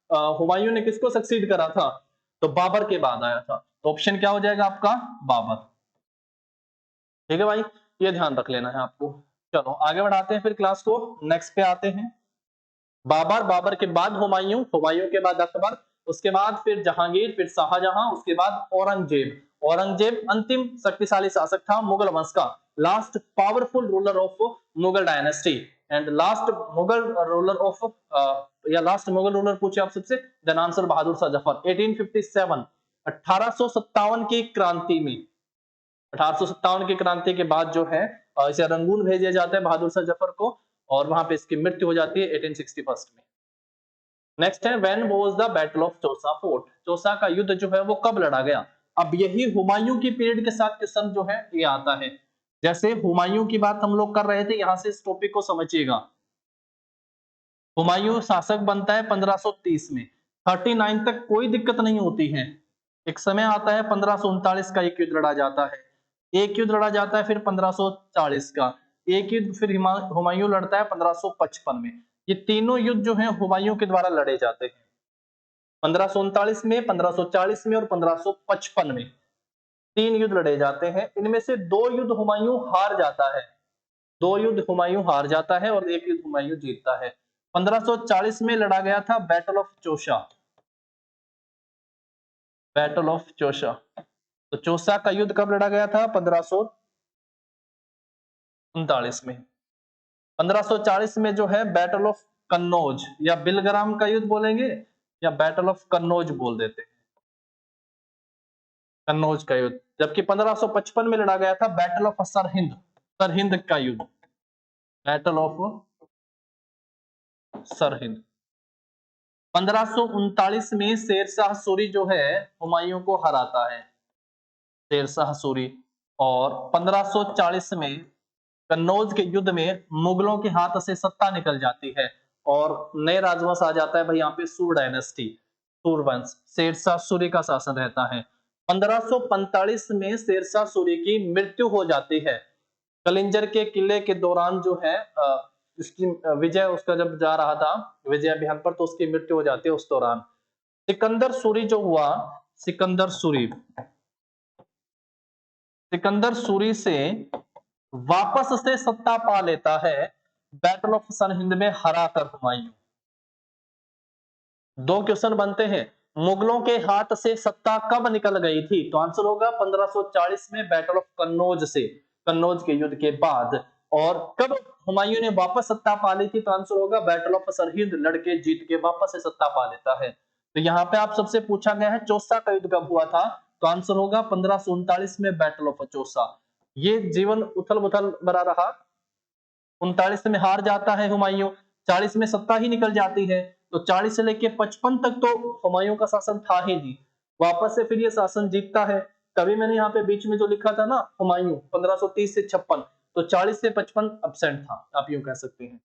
हुमायूं ने किसको सक्सीड करा था, तो बाबर के बाद आया था। तो ऑप्शन क्या हो जाएगा आपका, बाबर। ठीक है भाई, ये ध्यान रख लेना है आपको। चलो आगे बढ़ाते हैं फिर क्लास को, नेक्स्ट पे आते हैं। बाबर, बाबर के बाद हुमायूं, हुमायूं के बाद अकबर, उसके बाद फिर जहांगीर, फिर शाहजहां, उसके बाद औरंगजेब। औरंगजेब अंतिम शक्तिशाली शासक था मुगल वंश का, last powerful ruler of Mughal dynasty and last Mughal ruler of, या लास्ट मुगल रूलर पूछे आप सबसे, देन आंसर बहादुर शाह जफर 1857, 1857 की क्रांति में, 1857 की क्रांति के बाद जो है इसे रंगून भेजा जाता है बहादुर शाह जफर को, और वहां पे इसकी मृत्यु हो जाती है 1861 में। नेक्स्ट है when was the battle of Chausa fort, Chausa का युद्ध जो है वो कब लड़ा गया। अब यही हुमायूं की पीरियड के साथ क्वेश्चन जो है ये आता है। जैसे हुमायूं की बात हम लोग कर रहे थे, यहां से इस टॉपिक को समझिएगा। हुमायूं शासक बनता है 1530 में, 39 तक कोई दिक्कत नहीं होती है। एक समय आता है 1539 का एक युद्ध लड़ा जाता है, एक युद्ध लड़ा जाता है फिर 1540 का, एक युद्ध फिर हुमायूं लड़ता है 1555 में। ये तीनों युद्ध जो है हुमायूं के द्वारा लड़े जाते हैं, 1539 में, 1540 में और 1555 में तीन युद्ध लड़े जाते हैं। इनमें से दो युद्ध हुमायूं हार जाता है, दो युद्ध हुमायूं हार जाता है और एक युद्ध हुमायूं जीतता है। 1540 में लड़ा गया था battle of Chausa, battle of Chausa. तो चौसा का युद्ध कब लड़ा गया था, 1539 में। 1540 में जो है बैटल ऑफ कन्नौज या बिलग्राम का युद्ध बोलेंगे या बैटल ऑफ कन्नौज बोल देते हैं, कन्नौज का युद्ध। जबकि 1555 में लड़ा गया था बैटल ऑफ सरहिंद, सरहिंद का युद्ध, बैटल ऑफ सरहिंद। 1539 में शेरशाह सूरी जो है हुमायूं को हराता है, शेरशाह सूरी। और 1540 में कन्नौज के युद्ध में मुगलों के हाथ से सत्ता निकल जाती है और नए राजवंश आ जाता है भाई यहाँ पे, सूर डायनेस्टी, सूरवंश, शेरशाह सूरी का शासन रहता है। 1545 में शेरशाह सूरी की मृत्यु हो जाती है, कलिंजर के किले के दौरान जो है इसकी विजय, उसका जब जा रहा था विजय अभियान पर, तो उसकी मृत्यु हो जाती है उस दौरान। सिकंदर सूरी जो हुआ, सिकंदर सूरी, सिकंदर सूरी से वापस से सत्ता पा लेता है बैटल ऑफ सरहिंद में हरा कर हुमायूं। दो क्वेश्चन बनते हैं, मुगलों के हाथ से सत्ता कब निकल गई थी, तो आंसर होगा 1540 में बैटल ऑफ कन्नौज से, कन्नौज के युद्ध के बाद। और कब हुमायूं ने वापस सत्ता पा ली थी, तो आंसर होगा बैटल ऑफ सरहिंद, लड़के जीत के वापस से सत्ता पा लेता है। तो यहाँ पे आप सबसे पूछा गया है चौसा का युद्ध कब हुआ था, तो आंसर होगा 1539 में बैटल ऑफ चौसा। ये जीवन उथल पुथल भरा रहा, 39 में हार जाता है हुमायूं, 40 में सत्ता ही निकल जाती है, तो 40 से लेके 55 तक तो हुमायूं का शासन था ही नहीं, वापस से फिर ये शासन जीतता है। तभी मैंने यहाँ पे बीच में जो लिखा था ना हुमायूं 1530 से 56, तो 40 से 55 एब्सेंट था, आप यूं कह सकते हैं।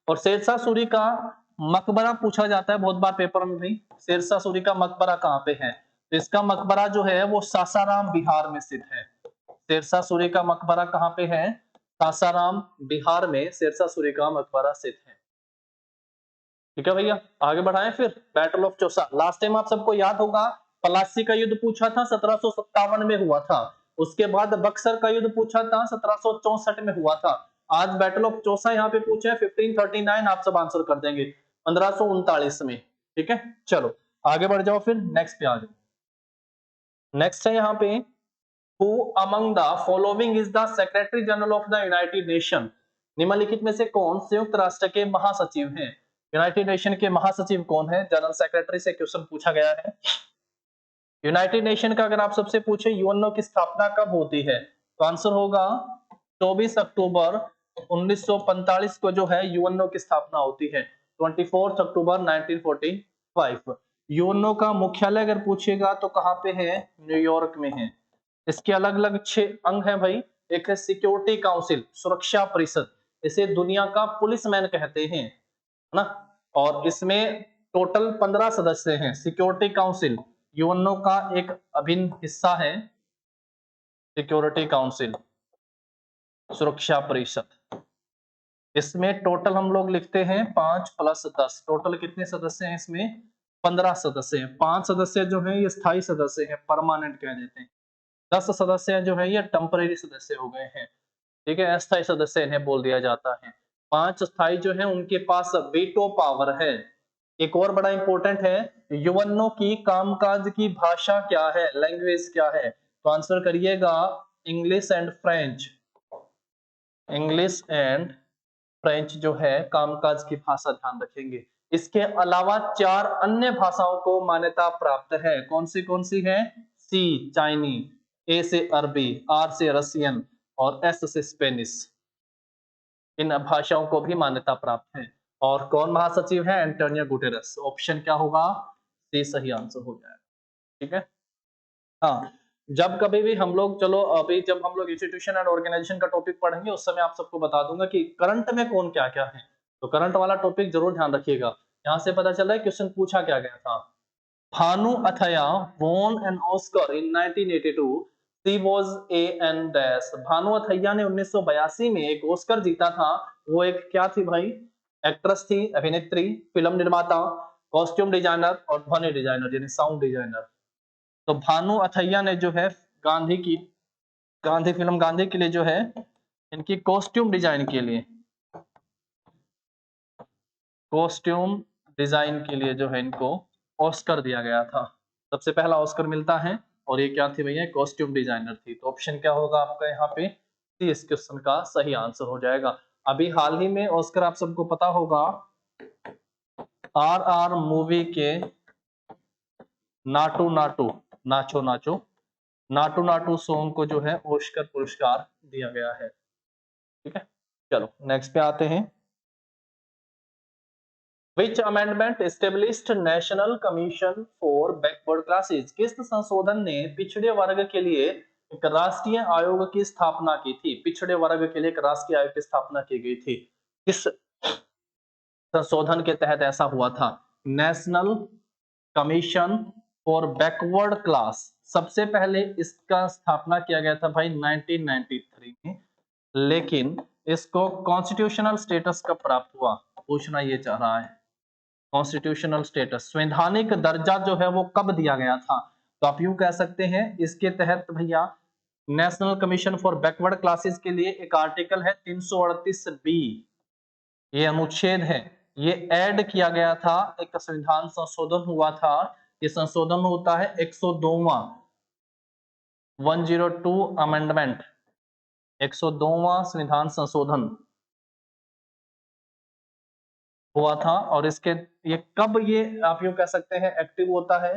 और शेरशाह सूरी का मकबरा पूछा जाता है बहुत बार पेपर में भी, शेरशाह सूरी का मकबरा कहाँ पे है, तो इसका मकबरा जो है वो सासाराम बिहार में स्थित है। शेरशाह सूरी का मकबरा कहाँ पे है, सासाराम बिहार में शेरशाह सूरी का मकबरा स्थित है। ठीक है भैया, आगे बढ़ाएं फिर। Battle of Chausa, last time आप सबको याद होगा पलासी का युद्ध पूछा था 1757 में हुआ था, उसके बाद बक्सर का युद्ध पूछा था 1764 में हुआ था। आज बैटल ऑफ चौसा यहाँ पे पूछा है 1539, आप सब आंसर कर देंगे 1539 में। ठीक है, चलो आगे बढ़ जाओ फिर, नेक्स्ट पे आ जाओ। नेक्स्ट है यहाँ पे, Who among the following is the Secretary General of the United Nation? निम्नलिखित में से कौन संयुक्त राष्ट्र के महासचिव हैं? यूनाइटेड नेशन के महासचिव कौन है? जनरल सेक्रेटरी से क्वेश्चन पूछा गया है। यूनाइटेड नेशन का अगर आप सबसे पूछे यूएनओ की स्थापना कब होती है, तो आंसर होगा 24 अक्टूबर 1945 को जो है यूएनओ की स्थापना होती है, 24 अक्टूबर 1945। यूएनओ का मुख्यालय अगर पूछेगा तो कहाँ पे है, न्यूयॉर्क में है। इसके अलग अलग 6 अंग हैं भाई, एक है सिक्योरिटी काउंसिल, सुरक्षा परिषद, इसे दुनिया का पुलिसमैन कहते हैं, है ना। और इसमें टोटल 15 सदस्य हैं। सिक्योरिटी काउंसिल यूएनओ का एक अभिन्न हिस्सा है, सिक्योरिटी काउंसिल, सुरक्षा परिषद। इसमें टोटल हम लोग लिखते हैं 5 + 10, टोटल कितने सदस्य हैं इसमें? 15 सदस्य हैं। 5 सदस्य जो हैं ये स्थायी सदस्य हैं, परमानेंट कह देते हैं। 10 सदस्य जो है ये टेम्परेरी सदस्य हो गए हैं। ठीक है, अस्थायी सदस्य इन्हें बोल दिया जाता है। 5 स्थायी जो है उनके पास वीटो पावर है। एक और बड़ा इंपॉर्टेंट है, यूएनओ की कामकाज की भाषा क्या है, लैंग्वेज क्या है? तो आंसर करिएगा English and French. English and French जो है कामकाज की भाषा, ध्यान रखेंगे। इसके अलावा 4 अन्य भाषाओं को मान्यता प्राप्त है। कौन सी है? सी चाइनी, ए से अरबी, आर से रसियन और एस से स्पेनिश। इन भाषाओं को भी मान्यता प्राप्त है। और कौन महासचिव है? Antonio Guterres. ऑप्शन क्या होगा? सी सही आंसर हो जाएगा। ठीक है, हाँ, जब कभी भी हम लोग, चलो अभी जब हम लोग इंस्टीट्यूशन एंड ऑर्गेनाइजेशन का टॉपिक पढ़ेंगे उस समय आप सबको बता दूंगा कि करंट में कौन क्या क्या है। तो करंट वाला टॉपिक जरूर ध्यान रखिएगा। यहाँ से पता चल रहा है क्वेश्चन पूछा क्या गया था। Bhanu Athaiya won an Oscar in 1982. She was a and dash. Bhanu Athaiya ने 1982 में एक ऑस्कर जीता था। वो एक क्या थी भाई? एक्ट्रेस थी, अभिनेत्री, फिल्म निर्माता, कॉस्ट्यूम डिजाइनर और ध्वनि डिजाइनर यानी साउंड डिजाइनर। तो भानु अथैया ने जो है गांधी फिल्म गांधी के लिए जो है इनकी कॉस्ट्यूम डिजाइन के लिए जो है इनको ऑस्कर दिया गया था। सबसे पहला ऑस्कर मिलता है और ये क्या थी भैया? कॉस्ट्यूम डिजाइनर थी। तो ऑप्शन क्या होगा आपका यहाँ पे? सी इस क्वेश्चन का सही आंसर हो जाएगा। अभी हाल ही में ऑस्कर आप सबको पता होगा RR मूवी के नाटू नाटू नाचो नाचो नाटू नाटू सॉन्ग को जो है ऑस्कर पुरस्कार दिया गया है। ठीक है, चलो नेक्स्ट पे आते हैं। Which amendment established National Commission for Backward Classes? किस संशोधन ने पिछड़े वर्ग के लिए एक राष्ट्रीय आयोग की स्थापना की थी? पिछड़े वर्ग के लिए एक राष्ट्रीय आयोग की स्थापना की गई थी। किस संशोधन के तहत ऐसा हुआ था? National commission for backward class. सबसे पहले इसका स्थापना किया गया था भाई 1993 में, लेकिन इसको कॉन्स्टिट्यूशनल स्टेटस कब प्राप्त हुआ? पूछना ये चाह रहा है। कॉन्स्टिट्यूशनल स्टेटस, संवैधानिक दर्जा जो है वो कब दिया गया था? तो आप यूं कह सकते हैं इसके तहत भैया national commission for backward classes के लिए एक आर्टिकल है 338 बी, ये अनुच्छेद है, ये ऐड किया गया था। एक संविधान संशोधन हुआ था। ये संशोधन होता है 102वां 102 अमेंडमेंट, 102वां संविधान संशोधन हुआ था। और इसके ये कब, ये आप यूं कह सकते हैं एक्टिव होता है,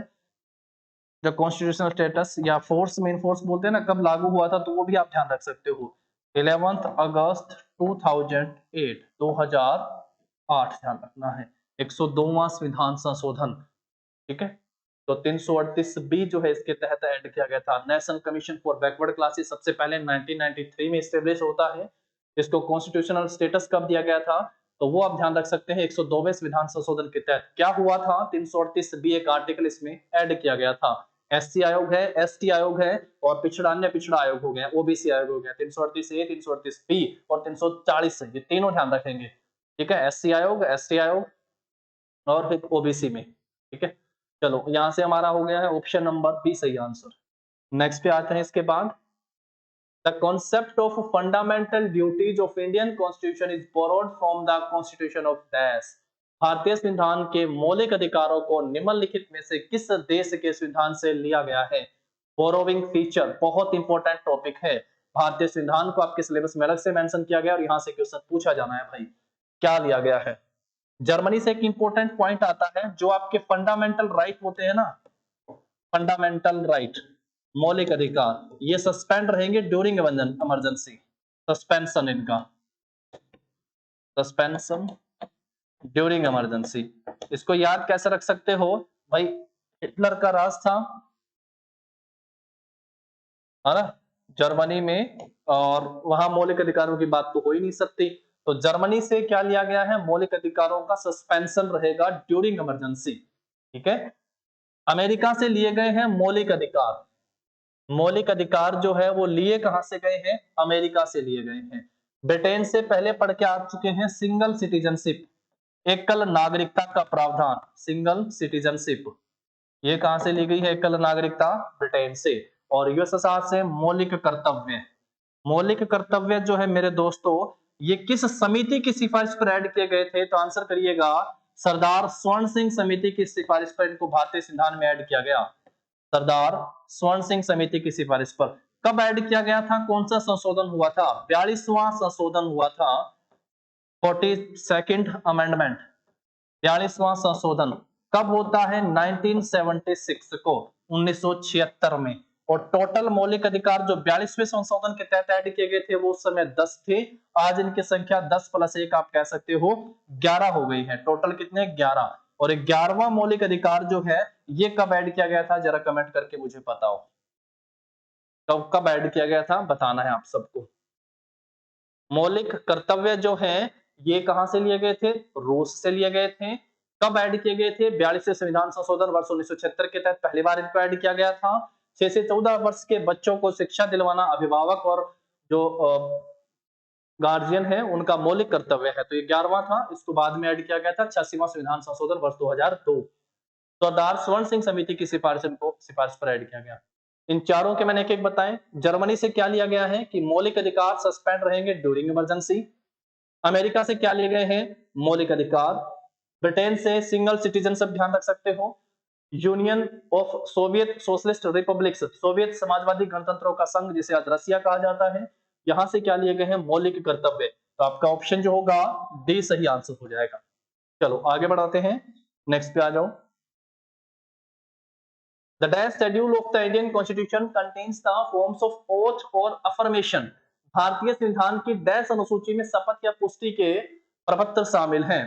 जो कॉन्स्टिट्यूशनल स्टेटस या फोर्स में फोर्स बोलते हैं ना, कब लागू हुआ था? तो वो भी आप ध्यान रख सकते हो, 11 अगस्त 2008 2008 ध्यान रखना है। 102वां संविधान संशोधन। ठीक है, तो 338 बी जो है इसके तहत ऐड किया गया था। National commission for backward classes सबसे पहले 1993 में एस्टेब्लिश होता है। इसको कॉन्स्टिट्यूशनल स्टेटस कब दिया गया था? तो वो आप ध्यान रख सकते हैं 102वें संविधान संशोधन के तहत। क्या हुआ था? 338 बी एक आर्टिकल इसमें ऐड किया गया था। एससी आयोग है, एसटी आयोग है और अन्य पिछड़ा आयोग हो गया, ओबीसी आयोग हो गया। 338 ए, 338 बी और 340 ये तीनों ध्यान रखेंगे। ठीक है, एससी आयोग, एसटी आयोग और फिर ओबीसी में। ठीक है, चलो यहां से हमारा हो गया है ऑप्शन नंबर बी सही आंसर। नेक्स्ट पे आते हैं इसके बाद। The concept of fundamental duties of Indian constitution is borrowed from the constitution of dash. भारतीय संविधान के मौलिक अधिकारों को निम्नलिखित में से किस देश के संविधान से लिया गया है? बोरोविंग फीचर बहुत इंपॉर्टेंट टॉपिक है। भारतीय संविधान को आपके सिलेबस में अलग से मेंशन किया गया और यहां से क्वेश्चन पूछा जाना है भाई, क्या लिया गया है? जर्मनी से एक इंपॉर्टेंट पॉइंट आता है, जो आपके फंडामेंटल राइट होते हैं ना, फंडामेंटल राइट, मौलिक अधिकार, ये सस्पेंड रहेंगे ड्यूरिंग इमरजेंसी। सस्पेंशन इनका, सस्पेंशन ड्यूरिंग इमरजेंसी। इसको याद कैसे रख सकते हो भाई? हिटलर का राज था, है ना, जर्मनी में, और वहां मौलिक अधिकारों की बात तो हो ही नहीं सकती। तो जर्मनी से क्या लिया गया है? मौलिक अधिकारों का सस्पेंशन रहेगा ड्यूरिंग इमरजेंसी। ठीक है, अमेरिका से लिए गए हैं मौलिक अधिकार, मौलिक अधिकार जो है वो लिए कहां से गए हैं? अमेरिका से लिए गए हैं। ब्रिटेन से पहले पढ़ के आ चुके हैं सिंगल सिटीजनशिप, एकल नागरिकता का प्रावधान, सिंगल सिटीजनशिप, ये कहां से ली गई है एकल नागरिकता? ब्रिटेन से। और यूएसएसआर से मौलिक कर्तव्य, मौलिक कर्तव्य जो है मेरे दोस्तों ये किस समिति की सिफारिश पर ऐड किए गए थे? तो आंसर करिएगा सरदार स्वर्ण सिंह समिति की सिफारिश पर इनको भारतीय संविधान में ऐड किया गया। सरदार स्वर्ण सिंह समिति की सिफारिश पर। कब ऐड किया गया था? कौन सा संशोधन हुआ था? 42वां संशोधन हुआ था, 42nd अमेंडमेंट, 42वां संशोधन कब होता है? 1976 को, 1976 में। और टोटल मौलिक अधिकार जो 42वें संशोधन के तहत ऐड किए गए थे वो उस समय 10 थे। आज इनकी संख्या 10 + 1 आप कह सकते हो 11 हो गई है। टोटल कितने? 11। और 11वां मौलिक अधिकार जो है ये कब ऐड किया गया था? जरा कमेंट करके मुझे बताओ, कब कब ऐड किया गया था? बताना है आप सबको। मौलिक कर्तव्य जो है ये कहां से लिए गए थे? रूस से लिए गए थे। कब ऐड किए गए थे? 42वें संविधान संशोधन वर्ष 1976 के तहत पहली बार इनको ऐड किया गया था। 6 से 14 वर्ष के बच्चों को शिक्षा दिलवाना अभिभावक और जो गार्जियन है उनका मौलिक कर्तव्य है। तो ये 11वां था, इसको बाद में ऐड किया गया था 86वां संविधान संशोधन वर्ष 2002। सरदार स्वर्ण सिंह समिति की सिफारिश पर ऐड किया गया। इन चारों के मैंने एक-एक बताए। जर्मनी से क्या लिया गया है कि मौलिक अधिकार सस्पेंड रहेंगे ड्यूरिंग इमरजेंसी। अमेरिका से क्या लिए गए हैं? मौलिक अधिकार। ब्रिटेन से सिंगल सिटीजनशिप, ध्यान रख सकते हो। Union of Soviet socialist republics, Soviet समाजवादी गणतंत्रों का संघ जिसे आज रसिया कहा जाता है, यहां से क्या लिए गए हैं? मौलिक कर्तव्य। तो आपका ऑप्शन जो होगा डी सही आंसर हो जाएगा। चलो आगे बढ़ाते हैं, नेक्स्ट पे आ जाओ। The dash schedule of the Indian Constitution contains the forms of oath or affirmation। भारतीय संविधान की डैश अनुसूची में शपथ या पुष्टि के प्रपत्र शामिल हैं।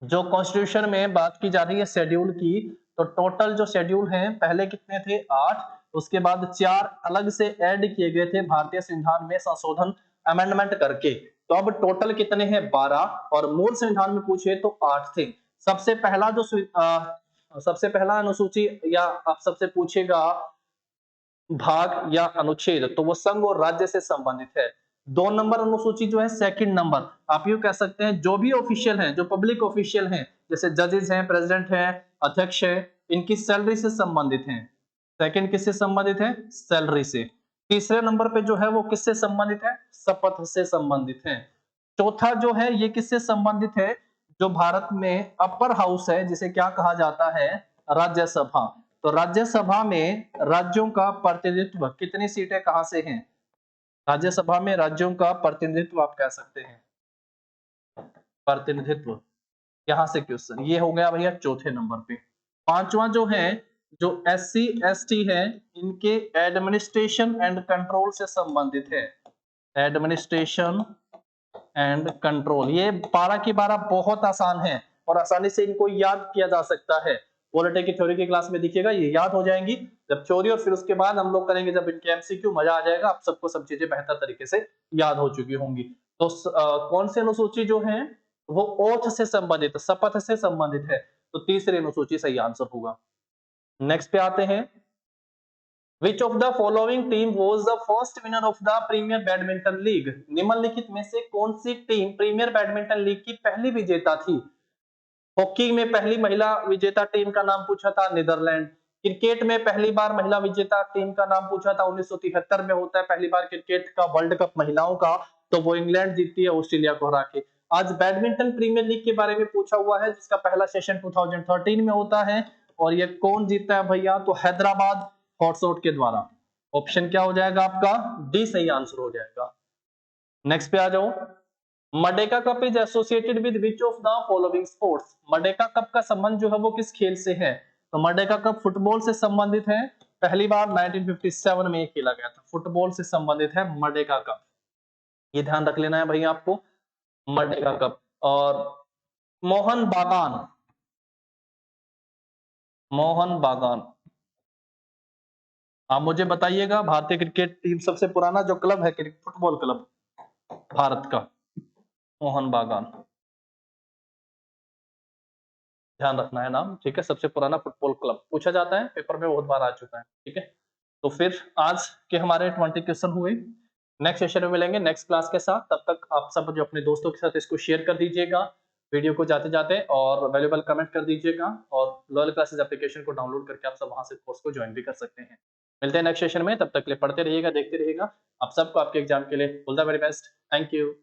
जो कॉन्स्टिट्यूशन में बात की जा रही है शेड्यूल की, तो टोटल जो शेड्यूल हैं पहले कितने थे? 8, उसके बाद 4 अलग से ऐड किए गए थे भारतीय संविधान में संशोधन अमेंडमेंट करके। तो अब टोटल कितने हैं? 12। और मूल संविधान में पूछे तो 8 थे। सबसे पहला जो सबसे पहला अनुसूची या आप सबसे पूछेगा भाग या अनुच्छेद, तो वो संघ और राज्य से संबंधित है। 2 नंबर अनुसूची जो है सेकंड नंबर, आप यूं कह सकते हैं जो भी ऑफिशियल हैं, जो पब्लिक ऑफिशियल हैं, जैसे जजेस हैं, प्रेसिडेंट हैं, अध्यक्ष है, इनकी सैलरी से संबंधित हैं। सेकंड किससे संबंधित है? सैलरी से। तीसरे नंबर पे जो है वो किससे संबंधित है? शपथ से संबंधित है। चौथा जो है ये किससे संबंधित है? जो भारत में अपर हाउस है जिसे क्या कहा जाता है? राज्यसभा। तो राज्यसभा में राज्यों का प्रतिनिधित्व, कितनी सीटें कहां से हैं? राज्यसभा में राज्यों का प्रतिनिधित्व आप कह सकते हैं, प्रतिनिधित्व यहां से क्वेश्चन ये हो गया भैया चौथे नंबर पे। पांचवा जो है, जो एससी एसटी है, इनके एडमिनिस्ट्रेशन एंड कंट्रोल से संबंधित है। एडमिनिस्ट्रेशन एंड कंट्रोल, ये 12 की 12 बहुत आसान है और आसानी से इनको याद किया जा सकता है। पॉलिटी की थ्योरी की क्लास में दिखेगा, ये याद हो जाएंगी जब थ्योरी, और फिर उसके बाद हम लोग करेंगे जब इनके एमसीक्यू, मजा आ जाएगा, आप सबको सब चीजें बेहतर तरीके से याद हो चुकी होंगी। तो कौन सी अनुसूची जो है वो ओथ से संबंधित, शपथ से संबंधित है, तो तीसरी अनुसूची सही आंसर होगा। नेक्स्ट पे आते हैं, Which of the following team was the first winner of the Premier Badminton League? निम्नलिखित में से कौन सी टीम प्रीमियर बैडमिंटन लीग की पहली विजेता थी? हॉकी में पहली महिला विजेता टीम का नाम पूछा था, नीदरलैंड। क्रिकेट में पहली बार महिला विजेता टीम का नाम पूछा था, 1973 में होता है पहली बार क्रिकेट का वर्ल्ड कप महिलाओं का, तो वो इंग्लैंड जीतती है ऑस्ट्रेलिया को हरा के। आज बैडमिंटन प्रीमियर लीग के बारे में पूछा हुआ है जिसका पहला सेशन 2013 में होता है, और ये कौन जीतता है भैया? तो हैदराबाद हॉटशॉट के द्वारा। ऑप्शन क्या हो जाएगा आपका? डी सही आंसर हो जाएगा। नेक्स्ट पे आ जाओ। Merdeka cup is associated with which of the following sports? Merdeka cup का संबंध जो है वो किस खेल से है? तो मर्डेका कप फुटबॉल से संबंधित है। पहली बार 1957 में खेला गया था। फुटबॉल से संबंधित है मर्डेका कप, ये ध्यान रख लेना है भैया आपको, मर्डेका कप। और मोहन बागान, मोहन बागान, आप मुझे बताइएगा भारतीय क्रिकेट टीम सबसे पुराना जो क्लब है फुटबॉल क्लब भारत का, मोहन बागान, ध्यान रखना है नाम, ठीक है। सबसे पुराना फुटबॉल क्लब पूछा जाता है, पेपर में बहुत बार आ चुका है, ठीक है। तो फिर आज के हमारे 20 क्वेश्चन हुए। नेक्स्ट सेशन में मिलेंगे नेक्स्ट क्लास के साथ। तब तक आप सब जो अपने दोस्तों के साथ इसको शेयर कर दीजिएगा वीडियो को जाते-जाते, और वैल्यूएबल कमेंट कर दीजिएगा, और लॉयल क्लासेस एप्लीकेशन को डाउनलोड करके आप सब वहाँ से कोर्स को जॉइन भी कर सकते हैं। मिलते हैं नेक्स्ट सेशन में, तब तक के लिए पढ़ते रहिएगा, देखते रहिएगा। आप सबको आपके एग्जाम के लिए all the very best. Thank you.